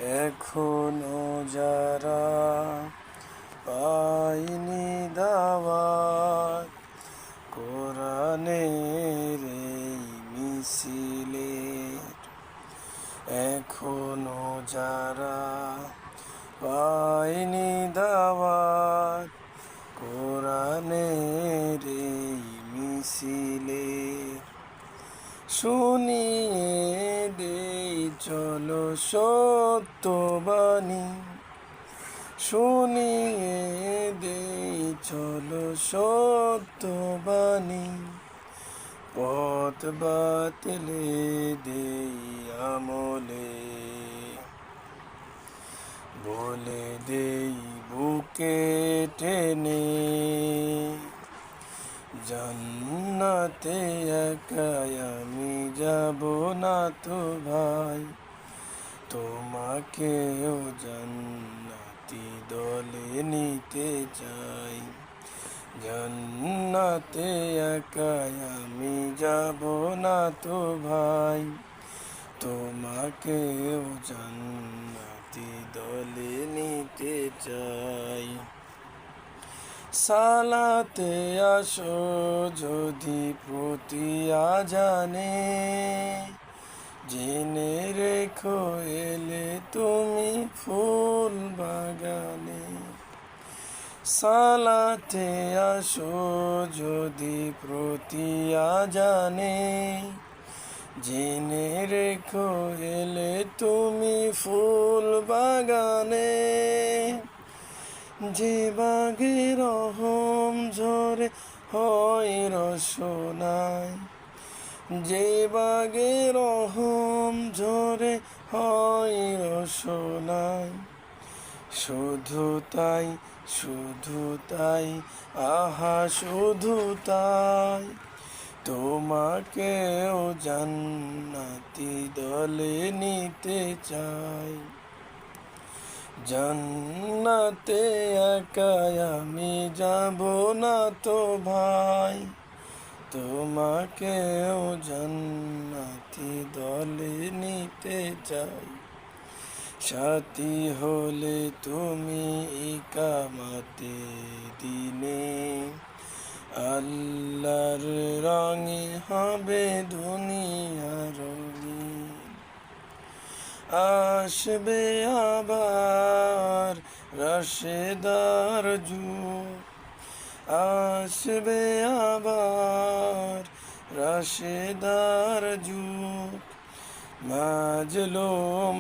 এখনো যারা পায়নি দাওয়াত কোরআনের এই মিছিলের, এখনো যারা পায়নি দাওয়াত কোরআনের এই মিছিলের, শুনিয়ে দেই চলো সত্যবাণী, শুনিয়ে দেই চলো সত্যবাণী, পথ বাতলে দেই আমলে, বলে দেই বুকে টেনে জান্নাতে একাই আমি যাব না তো ভাই, তোমাকেও জান্নাতি দলে নিতে চাই। জান্নাতে একাই আমি যাব না তো ভাই, তোমাকেও জান্নাতি দলে নিতে চাই। সালাতে আসো যদি প্রতি আজানে, জেনে রেখো এলে তুমি ফুল বাগানে। সালাতে আসো যদি প্রতি আজানে, জেনে রেখো এলে তুমি ফুল বাগানে। যে বাগে রহম ঝরে হয় রসনায়, যে বাগে রহম ঝরে হয় রসনায়, শুধু তাই শুধু তাই আহা শুধু তাই, তোমাকেও জান্নাতি দলে নিতে চাই। জান্নাতে একাই আমি যাব না তো ভাই, তোমাকেও জান্নাতি দলে নিতে চাই। সাথী হলে তুমি ইকামতে দিনে, আল্লাহর রঙে হবে দুনিয়া রঙিন। আসবে আবার রাশেদার যুগ, আসবে আবার রাশেদার যুগ, মাজলুম